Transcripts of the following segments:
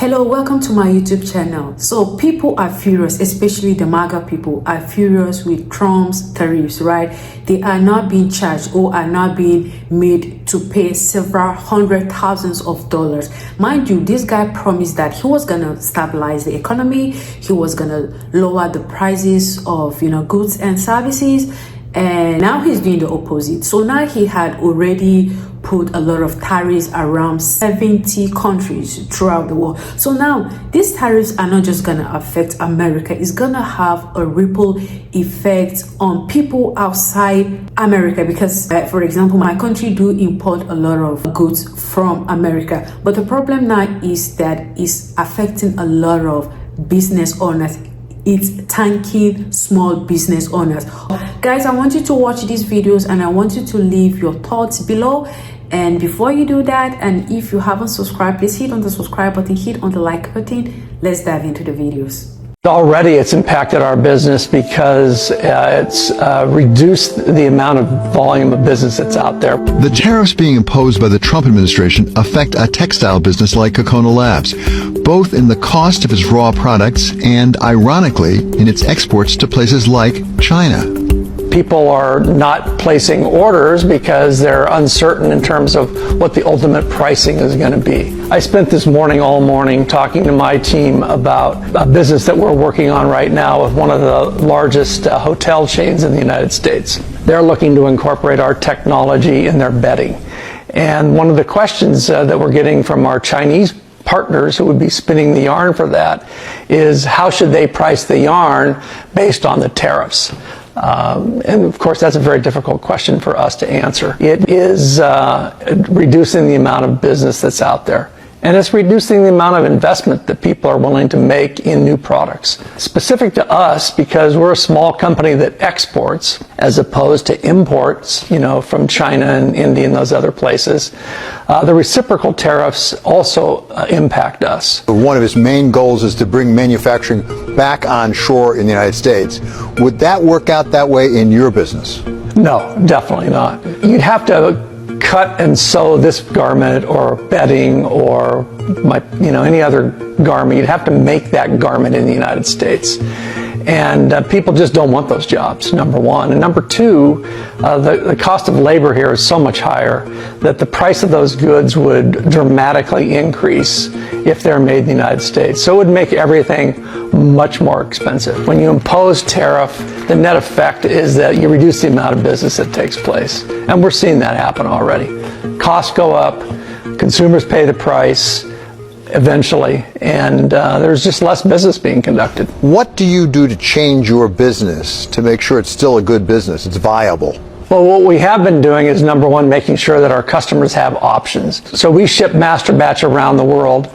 Hello, welcome to my YouTube channel. So people are furious, especially the MAGA people are furious with Trump's tariffs, right? They are not being charged or are not being made to pay several hundred thousands of dollars. Mind you, this guy promised that he was gonna stabilize the economy, he was gonna lower the prices of goods and services, and now he's doing the opposite. So now he had already put a lot of tariffs around 70 countries throughout the world. So now these tariffs are not just gonna affect America, it's gonna have a ripple effect on people outside America, because for example, my country do import a lot of goods from America, but the problem now is that it's affecting a lot of business owners. It's tanking small business owners. Guys, I want you to watch these videos and I want you to leave your thoughts below. And before you do that, and if you haven't subscribed, please hit on the subscribe button, hit on the like button. Let's dive into the videos. Already it's impacted our business because it's reduced the amount of volume of business that's out there. The tariffs being imposed by the Trump administration affect a textile business like Kokona Labs, both in the cost of its raw products and, ironically, in its exports to places like China. People are not placing orders because they're uncertain in terms of what the ultimate pricing is going to be. I spent this morning, all morning, talking to my team about a business that we're working on right now with one of the largest hotel chains in the United States. They're looking to incorporate our technology in their bedding. And one of the questions that we're getting from our Chinese partners who would be spinning the yarn for that is, how should they price the yarn based on the tariffs? And of course, that's a very difficult question for us to answer. It is reducing the amount of business that's out there. And it's reducing the amount of investment that people are willing to make in new products. Specific to us, because we're a small company that exports as opposed to imports, from China and India and those other places, the reciprocal tariffs also impact us. One of its main goals is to bring manufacturing back on shore in the United States. Would that work out that way in your business? No, definitely not. You'd have to cut and sew this garment or bedding or any other garment. You'd have to make that garment in the United States. And people just don't want those jobs, number one. And number two, the cost of labor here is so much higher that the price of those goods would dramatically increase if they're made in the United States. So it would make everything much more expensive. When you impose tariff, the net effect is that you reduce the amount of business that takes place. And we're seeing that happen already. Costs go up, consumers pay the price eventually, and there's just less business being conducted. What do you do to change your business to make sure it's still a good business, it's viable? Well, what we have been doing is, number one, making sure that our customers have options. So we ship master batch around the world.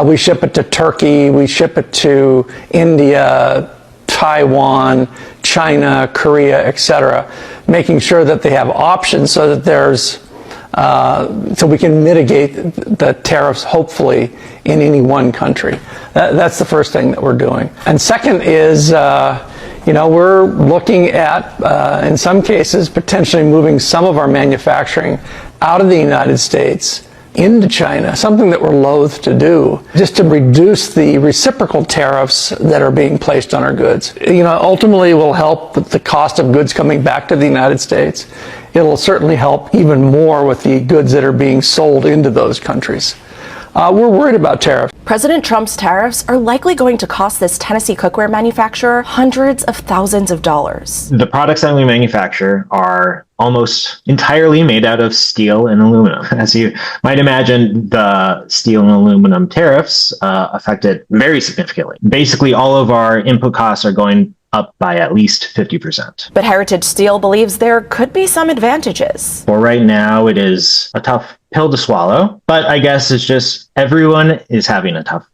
We ship it to Turkey, we ship it to India, Taiwan, China, Korea, etc., making sure that they have options so that so we can mitigate the tariffs, hopefully, in any one country. That's the first thing that we're doing. And second is, we're looking at, in some cases, potentially moving some of our manufacturing out of the United States into China, something that we're loath to do, just to reduce the reciprocal tariffs that are being placed on our goods. Ultimately will help with the cost of goods coming back to the United States. It'll certainly help even more with the goods that are being sold into those countries. We're worried about tariffs. President Trump's tariffs are likely going to cost this Tennessee cookware manufacturer hundreds of thousands of dollars. The products that we manufacture are almost entirely made out of steel and aluminum. As you might imagine, the steel and aluminum tariffs affect it very significantly. Basically, all of our input costs are going up by at least 50%. But Heritage Steel believes there could be some advantages. For right now, it is a tough pill to swallow, but I guess it's just everyone is having a tough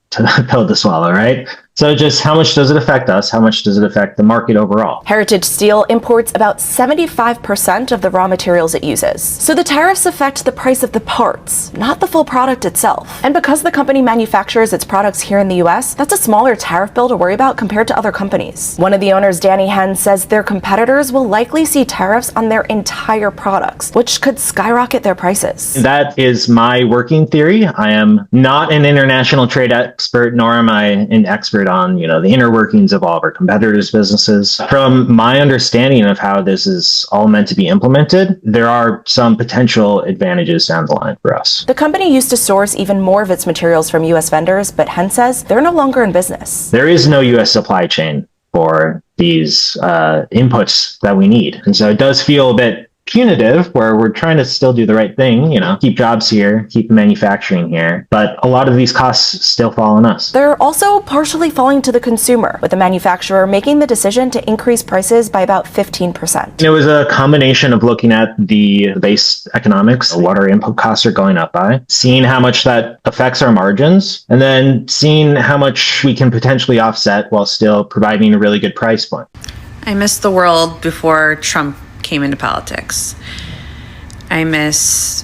pill to swallow, right? So just how much does it affect us? How much does it affect the market overall? Heritage Steel imports about 75% of the raw materials it uses. So the tariffs affect the price of the parts, not the full product itself. And because the company manufactures its products here in the US, that's a smaller tariff bill to worry about compared to other companies. One of the owners, Danny Henn, says their competitors will likely see tariffs on their entire products, which could skyrocket their prices. That is my working theory. I am not an international trade expert, nor am I an expert on, the inner workings of all of our competitors' businesses. From my understanding of how this is all meant to be implemented, there are some potential advantages down the line for us. The company used to source even more of its materials from US vendors, but Henn says they're no longer in business. There is no US supply chain for these inputs that we need. And so it does feel a bit punitive, where we're trying to still do the right thing, keep jobs here, keep manufacturing here, but a lot of these costs still fall on us. They're also partially falling to the consumer, with the manufacturer making the decision to increase prices by about 15%. It was a combination of looking at the base economics, what our input costs are going up by, seeing how much that affects our margins, and then seeing how much we can potentially offset while still providing a really good price point. I miss the world before Trump came into politics. I miss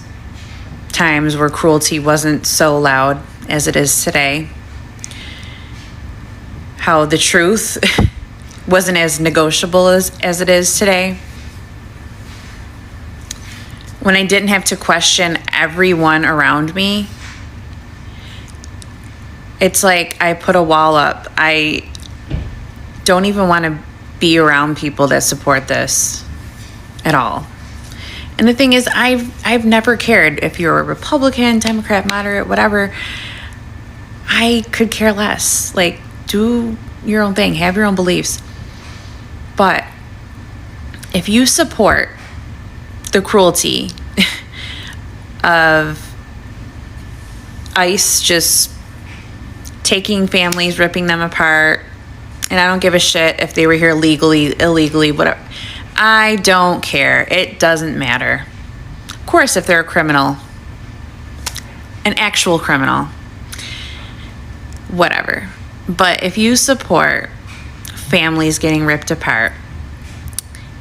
times where cruelty wasn't so loud as it is today. How the truth wasn't as negotiable as it is today. When I didn't have to question everyone around me. It's like I put a wall up. I don't even want to be around people that support this at all. And the thing is, I've never cared if you're a Republican, Democrat, moderate, whatever. I could care less. Like, do your own thing, have your own beliefs. But if you support the cruelty of ICE just taking families, ripping them apart, and I don't give a shit if they were here legally, illegally, whatever. I don't care. It doesn't matter. Of course, if they're a criminal, an actual criminal, whatever. But if you support families getting ripped apart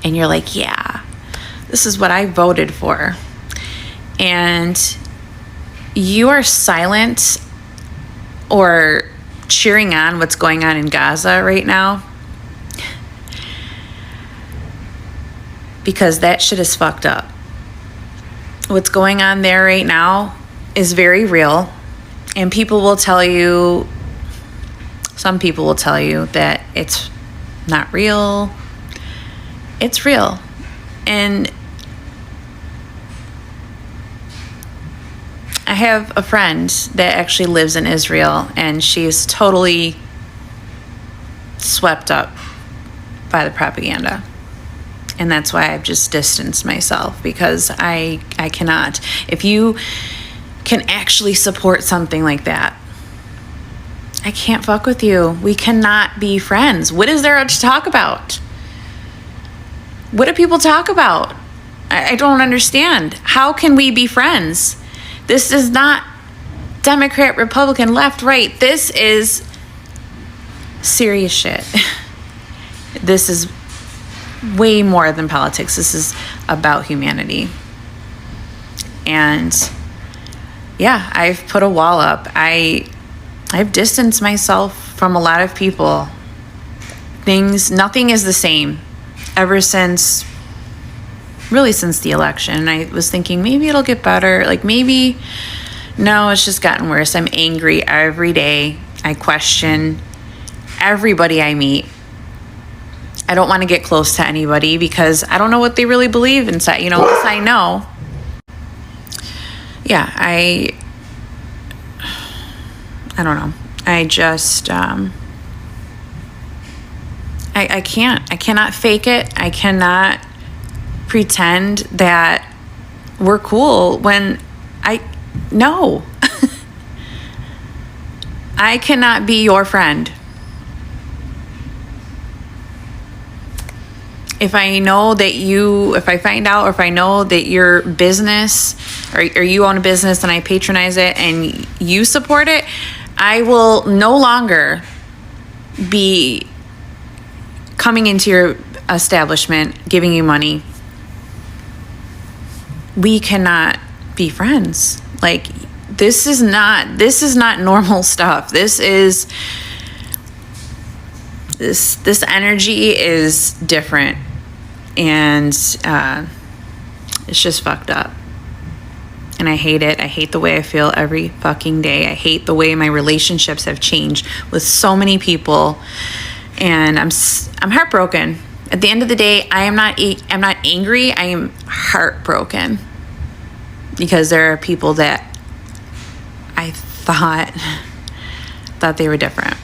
and you're like, yeah, this is what I voted for, and you are silent or cheering on what's going on in Gaza right now, because that shit is fucked up. What's going on there right now is very real, and people will tell you, some people will tell you that it's not real. It's real. And I have a friend that actually lives in Israel, and she's totally swept up by the propaganda. And that's why I've just distanced myself, because I cannot. If you can actually support something like that, I can't fuck with you. We cannot be friends. What is there to talk about? What do people talk about? I don't understand. How can we be friends? This is not Democrat, Republican, left, right. This is serious shit. This is way more than politics. This is about humanity. And yeah, I've put a wall up. I've distanced myself from a lot of people. Nothing is the same ever since the election. And I was thinking maybe it'll get better. Like maybe, no, it's just gotten worse. I'm angry every day. I question everybody I meet. I don't want to get close to anybody because I don't know what they really believe inside. Unless I know. Yeah, I don't know. I just, I cannot fake it. I cannot pretend that we're cool when no. I cannot be your friend. If I know that if I find out, or if I know that your business or you own a business and I patronize it and you support it, I will no longer be coming into your establishment, giving you money, we cannot be friends. Like, this is not normal stuff. This energy is different, and it's just fucked up. And I hate it. I hate the way I feel every fucking day. I hate the way my relationships have changed with so many people, and I'm heartbroken. At the end of the day, I'm not angry. I am heartbroken because there are people that I thought they were different.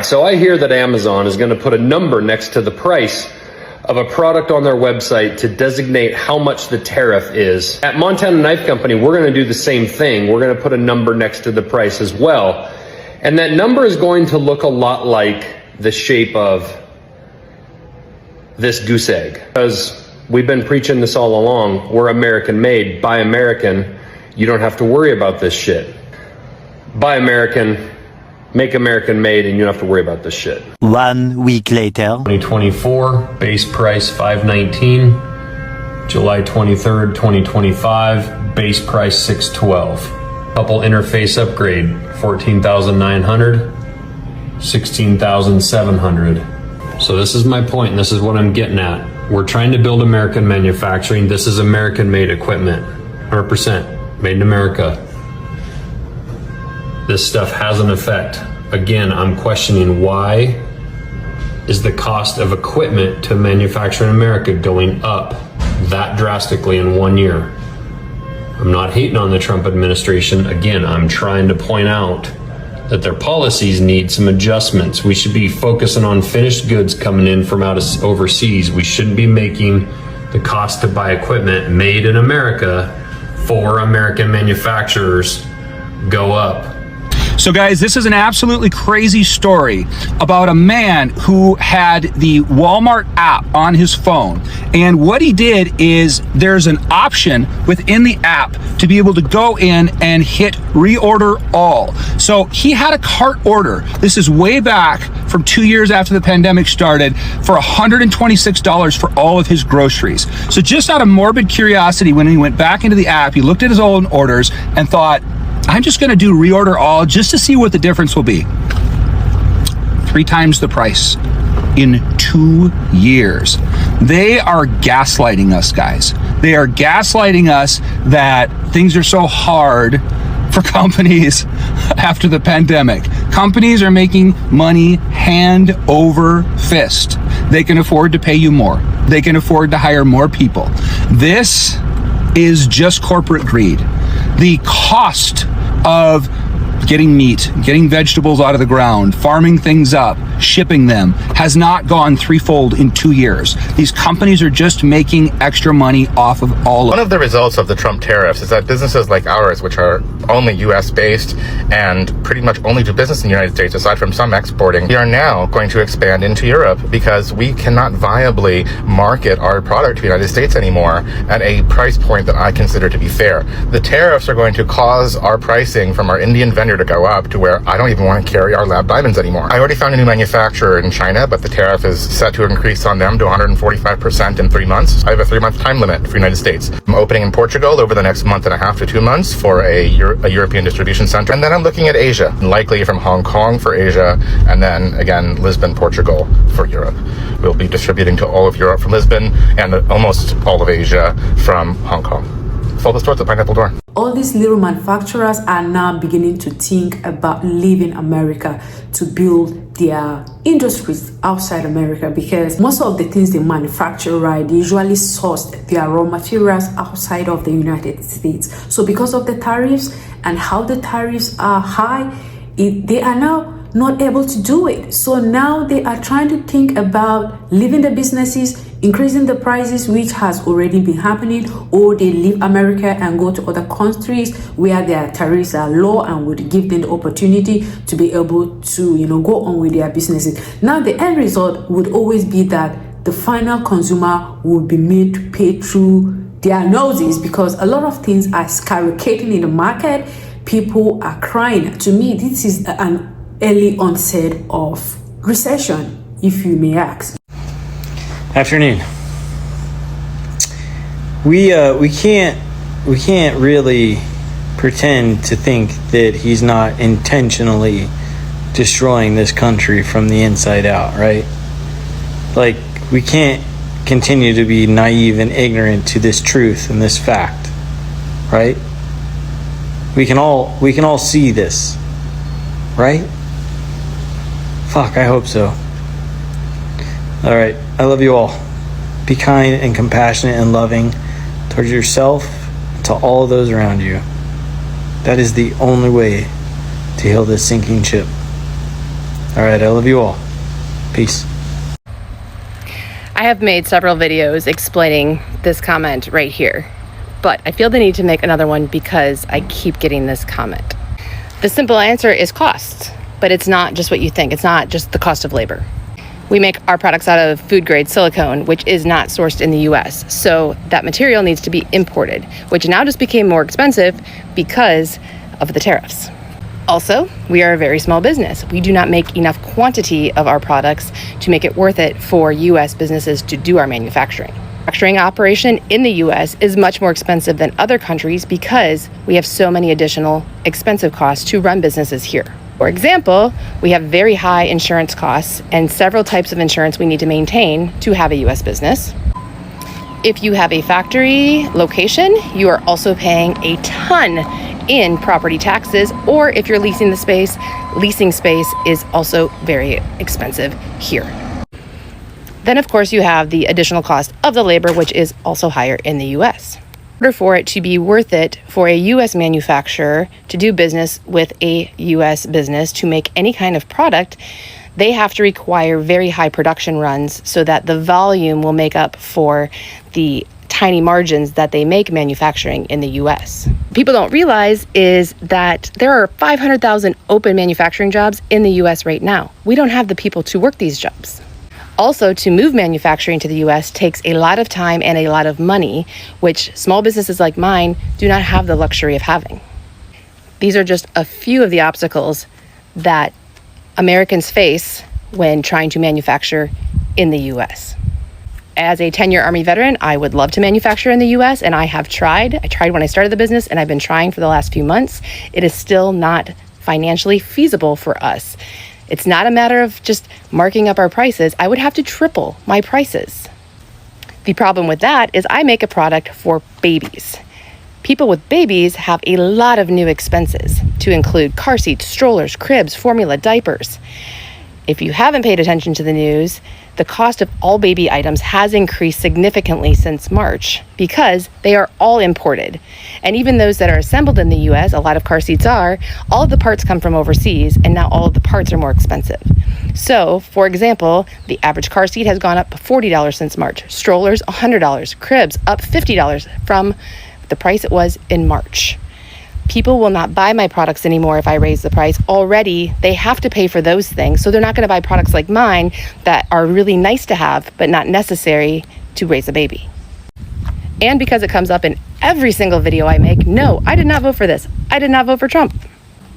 So I hear that Amazon is going to put a number next to the price of a product on their website to designate how much the tariff is. At Montana Knife Company, we're going to do the same thing. We're going to put a number next to the price as well. And that number is going to look a lot like the shape of this goose egg. Because we've been preaching this all along. We're American made, buy American. You don't have to worry about this shit. Buy American, make American made, and you don't have to worry about this shit. 1 week later. 2024, base price $519. July 23rd, 2025, base price $612. Couple interface upgrade, $14,900, $16,700. So this is my point, and this is what I'm getting at. We're trying to build American manufacturing. This is American made equipment, 100% made in America. This stuff has an effect. Again, I'm questioning, why is the cost of equipment to manufacture in America going up that drastically in 1 year? I'm not hating on the Trump administration. Again, I'm trying to point out that their policies need some adjustments. We should be focusing on finished goods coming in from overseas. We shouldn't be making the cost to buy equipment made in America for American manufacturers go up. So guys, this is an absolutely crazy story about a man who had the Walmart app on his phone. And what he did is there's an option within the app to be able to go in and hit reorder all. So he had a cart order. This is way back from 2 years after the pandemic started for $126 for all of his groceries. So just out of morbid curiosity, when he went back into the app, he looked at his own orders and thought, I'm just going to do reorder all just to see what the difference will be. 3 times the price in 2 years. They are gaslighting us, guys. They are gaslighting us that things are so hard for companies after the pandemic. Companies are making money hand over fist. They can afford to pay you more. They can afford to hire more people. This is just corporate greed. The cost of getting meat, getting vegetables out of the ground, farming things up, shipping them has not gone threefold in 2 years. These companies are just making extra money off of all of it. One of the results of the Trump tariffs is that businesses like ours, which are only US based and pretty much only do business in the United States, aside from some exporting, we are now going to expand into Europe because we cannot viably market our product to the United States anymore at a price point that I consider to be fair. The tariffs are going to cause our pricing from our Indian vendor to go up to where I don't even want to carry our lab diamonds anymore. I already found a new manufacturer in China, but the tariff is set to increase on them to 145% in 3 months. I have a 3-month time limit for the United States. I'm opening in Portugal over the next month and a half to 2 months for a European distribution center. And then I'm looking at Asia, likely from Hong Kong for Asia, and then again, Lisbon, Portugal for Europe. We'll be distributing to all of Europe from Lisbon and almost all of Asia from Hong Kong. Full the stores at Pineapple Door. All these little manufacturers are now beginning to think about leaving America to build their industries outside America, because most of the things they manufacture, right, they usually source their raw materials outside of the United States. So because of the tariffs and how the tariffs are high, they are now not able to do it. So now they are trying to think about leaving the businesses, increasing the prices, which has already been happening, or they leave America and go to other countries where their tariffs are low and would give them the opportunity to be able to, go on with their businesses. Now the end result would always be that the final consumer will be made to pay through their noses, because a lot of things are skyrocketing in the market. People are crying. To me, this is an early onset of recession, if you may ask. Afternoon. We can't really pretend to think that he's not intentionally destroying this country from the inside out, right? Like, we can't continue to be naive and ignorant to this truth and this fact, right? We can all see this, right? Fuck, I hope so. All right, I love you all. Be kind and compassionate and loving towards yourself and to all of those around you. That is the only way to heal this sinking ship. All right, I love you all. Peace. I have made several videos explaining this comment right here, but I feel the need to make another one because I keep getting this comment. The simple answer is cost, but it's not just what you think. It's not just the cost of labor. We make our products out of food-grade silicone, which is not sourced in the US. So that material needs to be imported, which now just became more expensive because of the tariffs. Also, we are a very small business. We do not make enough quantity of our products to make it worth it for US businesses to do our manufacturing. Manufacturing operation in the US is much more expensive than other countries because we have so many additional expensive costs to run businesses here. For example, we have very high insurance costs and several types of insurance we need to maintain to have a US business. If you have a factory location, you are also paying a ton in property taxes, or if you're leasing the space, leasing space is also very expensive here. Then of course you have the additional cost of the labor, which is also higher in the US. In order for it to be worth it for a US manufacturer to do business with a US business to make any kind of product, they have to require very high production runs so that the volume will make up for the tiny margins that they make manufacturing in the US. What people don't realize is that there are 500,000 open manufacturing jobs in the US right now. We don't have the people to work these jobs. Also, to move manufacturing to the US takes a lot of time and a lot of money, which small businesses like mine do not have the luxury of having. These are just a few of the obstacles that Americans face when trying to manufacture in the US. As a 10-year Army veteran, I would love to manufacture in the US, and I have tried. I tried when I started the business, and I've been trying for the last few months. It is still not financially feasible for us. It's not a matter of just marking up our prices. I would have to triple my prices. The problem with that is I make a product for babies. People with babies have a lot of new expenses, to include car seats, strollers, cribs, formula, diapers. If you haven't paid attention to the news, the cost of all baby items has increased significantly since March because they are all imported. And even those that are assembled in the US, a lot of car seats are, all of the parts come from overseas, and now all of the parts are more expensive. So, for example, the average car seat has gone up $40 since March. Strollers, $100. Cribs, up $50 from the price it was in March. People will not buy my products anymore if I raise the price. Already, they have to pay for those things, so they're not going to buy products like mine that are really nice to have, but not necessary to raise a baby. And because it comes up in every single video I make, no, I did not vote for this. I did not vote for Trump.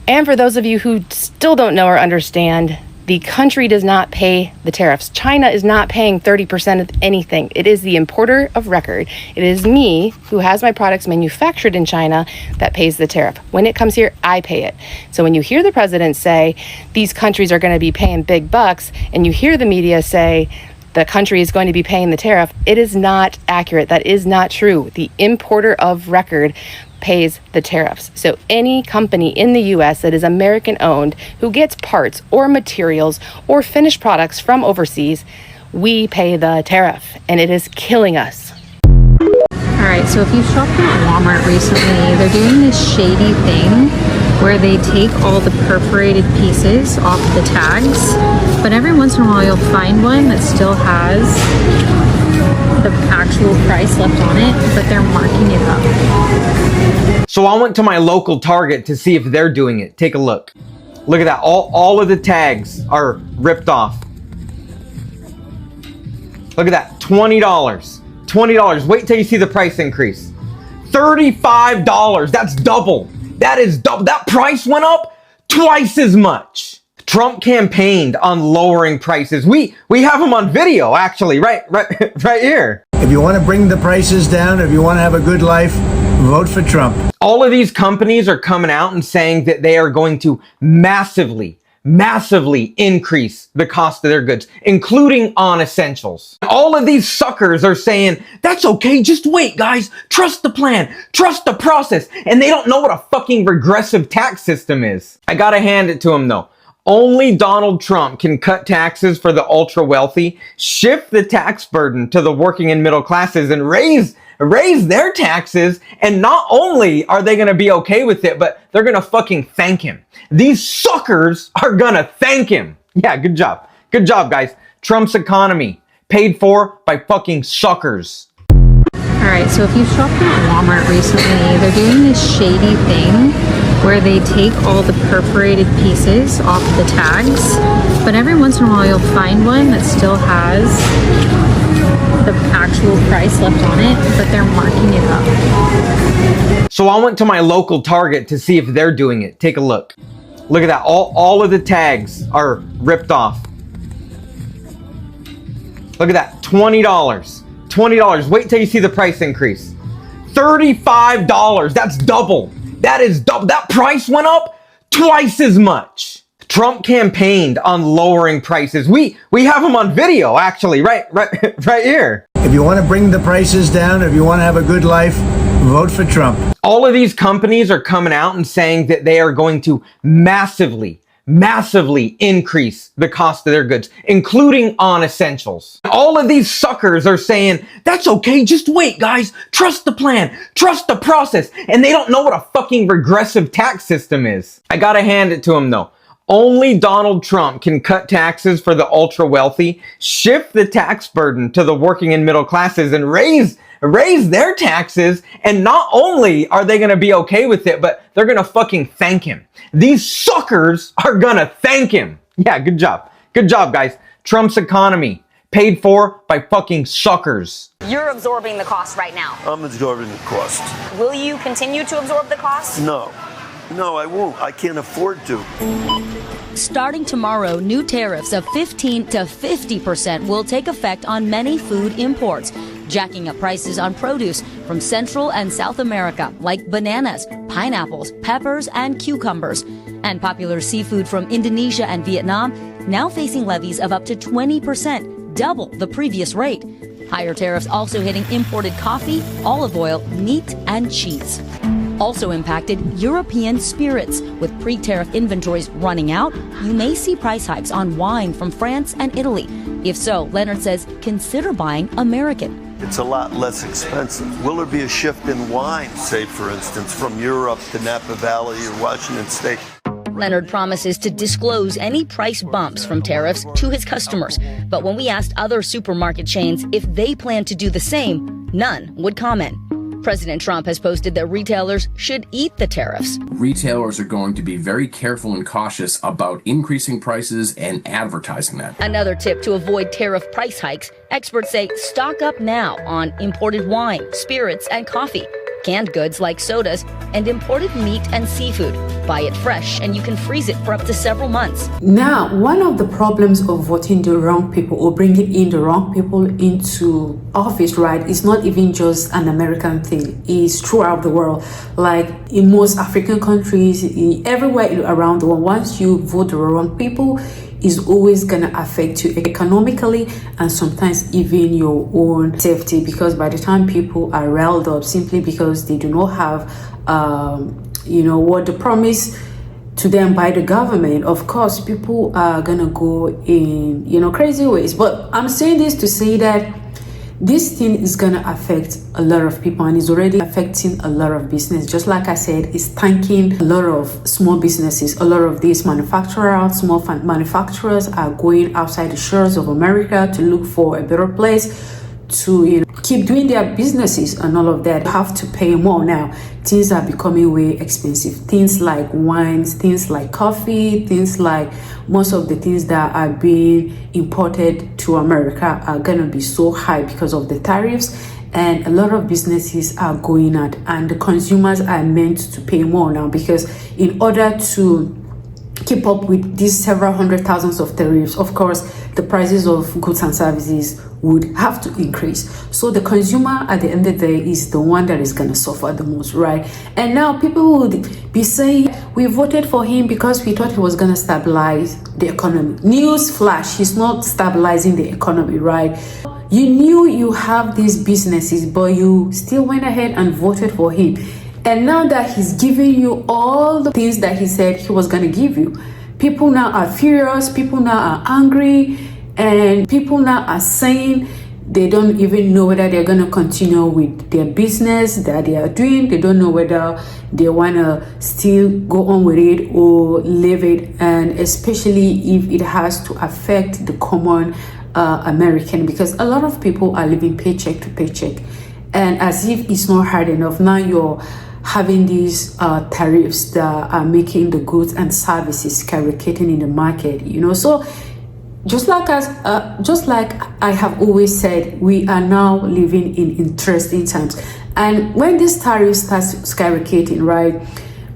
And for those of you who still don't know or understand, the country does not pay the tariffs. China is not paying 30% of anything. It is the importer of record. It is me, who has my products manufactured in China, that pays the tariff. When it comes here, I pay it. So when you hear the president say these countries are going to be paying big bucks, and you hear the media say the country is going to be paying the tariff, it is not accurate. That is not true. The importer of record pays the tariffs. So any company in the US that is American owned who gets parts or materials or finished products from overseas, we pay the tariff, and it is killing us. All right, so if you've shopped at Walmart recently, they're doing this shady thing where they take all the perforated pieces off the tags, but every once in a while you'll find one that still has the actual price left on it, but they're marking it up. So I went to my local Target to see if they're doing it. Take a look. Look at that. All of the tags are ripped off. Look at that. $20. $20. Wait till you see the price increase. $35. That's double. That is double. That price went up twice as much. Trump campaigned on lowering prices. We have him on video, actually, right here. If you want to bring the prices down, if you want to have a good life, vote for Trump. All of these companies are coming out and saying that they are going to massively increase the cost of their goods, including on essentials. All of these suckers are saying, that's okay, just wait, guys. Trust the plan, trust the process. And they don't know what a fucking regressive tax system is. I gotta hand it to them though. Only Donald Trump can cut taxes for the ultra wealthy, shift the tax burden to the working and middle classes, and raise their taxes. And not only are they gonna be okay with it, but they're gonna fucking thank him. These suckers are gonna thank him. Yeah, good job. Good job, guys. Trump's economy paid for by fucking suckers. Alright, so if you shopped at Walmart recently, they're doing this shady thing where they take all the perforated pieces off the tags, but every once in a while you'll find one that still has the actual price left on it, but they're marking it up. So I went to my local Target to see if they're doing it. Take a look. Look at that. All of the tags are ripped off. Look at that. $20. $20. Wait till you see the price increase. $35. That's double. That is double. That price went up twice as much. Trump campaigned on lowering prices. We have him on video, actually, right here. If you want to bring the prices down, if you want to have a good life, vote for Trump. All of these companies are coming out and saying that they are going to massively increase the cost of their goods, including on essentials. All of these suckers are saying, that's okay, just wait, guys. Trust the plan, trust the process. And they don't know what a fucking regressive tax system is. I gotta hand it to them though. Only Donald Trump can cut taxes for the ultra wealthy, shift the tax burden to the working and middle classes, and raise their taxes. And not only are they gonna be okay with it, but they're gonna fucking thank him. These suckers are gonna thank him. Yeah, good job. Good job, guys. Trump's economy paid for by fucking suckers. You're absorbing the cost right now. I'm absorbing the cost. Will you continue to absorb the cost? No, I won't. I can't afford to. Starting tomorrow, new tariffs of 15 to 50% will take effect on many food imports, jacking up prices on produce from Central and South America, like bananas, pineapples, peppers, and cucumbers. And popular seafood from Indonesia and Vietnam now facing levies of up to 20%, double the previous rate. Higher tariffs also hitting imported coffee, olive oil, meat, and cheese. Also impacted European spirits. With pre-tariff inventories running out, you may see price hikes on wine from France and Italy. If so, Leonard says consider buying American. It's a lot less expensive. Will there be a shift in wine, say, for instance, from Europe to Napa Valley or Washington State? Leonard promises to disclose any price bumps from tariffs to his customers. But when we asked other supermarket chains if they plan to do the same, none would comment. President Trump has posted that retailers should eat the tariffs. Retailers are going to be very careful and cautious about increasing prices and advertising that. Another tip to avoid tariff price hikes, experts say stock up now on imported wine, spirits, and coffee, canned goods like sodas, and imported meat and seafood. Buy it fresh and you can freeze it for up to several months. Now, one of the problems of voting the wrong people or bringing in the wrong people into office, right, is not even just an American thing. It's throughout the world. Like in most African countries, everywhere around the world, once you vote the wrong people, is always going to affect you economically and sometimes even your own safety, because by the time people are riled up simply because they do not have what the promise to them by the government, of course people are gonna go in crazy ways. But I'm saying this to say that this thing is gonna affect a lot of people and is already affecting a lot of business. Just like I said, it's tanking a lot of small businesses. A lot of these small manufacturers are going outside the shores of America to look for a better place to keep doing their businesses and all of that. You have to pay more now. Things are becoming way expensive. Things like wines, things like coffee, things like most of the things that are being imported to America are gonna be so high because of the tariffs, and a lot of businesses are going out and the consumers are meant to pay more now, because in order to keep up with these several hundred thousands of tariffs, of course, the prices of goods and services would have to increase. So the consumer at the end of the day is the one that is going to suffer the most, right? And now people would be saying, we voted for him because we thought he was going to stabilize the economy. News flash, he's not stabilizing the economy, right? You knew you have these businesses, but you still went ahead and voted for him. And now that he's giving you all the things that he said he was going to give you, people now are furious, people now are angry, and people now are saying they don't even know whether they're going to continue with their business that they are doing. They don't know whether they want to still go on with it or leave it, and especially if it has to affect the common American, because a lot of people are living paycheck to paycheck, and as if it's not hard enough, now you're having these tariffs that are making the goods and services skyrocketing in the market, you know. So just like I have always said, we are now living in interesting times, and when this tariff starts skyrocketing, right,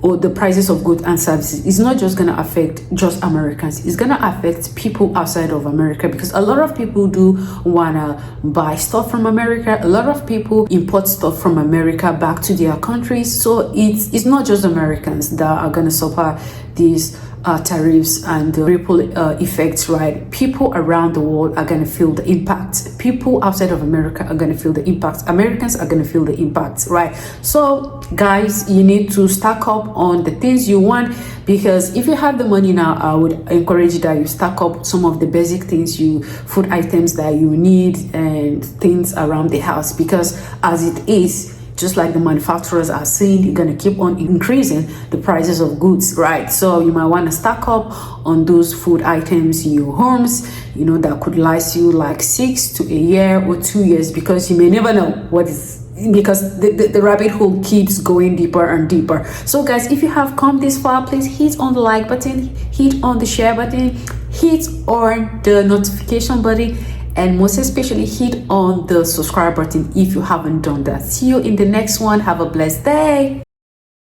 or the prices of goods and services, it's not just going to affect just Americans, it's going to affect people outside of America, because a lot of people do want to buy stuff from America. A lot of people import stuff from America back to their countries. So it's not just Americans that are going to suffer these tariffs and the ripple effects, right? People around the world are going to feel the impact. People outside of America are going to feel the impact. Americans are going to feel the impact, right? So guys, you need to stack up on the things you want, because if you have the money now, I would encourage that you stack up some of the basic things, food items that you need and things around the house, because as it is, just like the manufacturers are saying, you're going to keep on increasing the prices of goods, right? So you might want to stack up on those food items in your homes, you know, that could last you like 6 to a year or 2 years, because you may never know what is, because the rabbit hole keeps going deeper and deeper. So guys, if you have come this far, please hit on the like button, hit on the share button, hit on the notification button, and most especially hit on the subscribe button if you haven't done that. See you in the next one. Have a blessed day.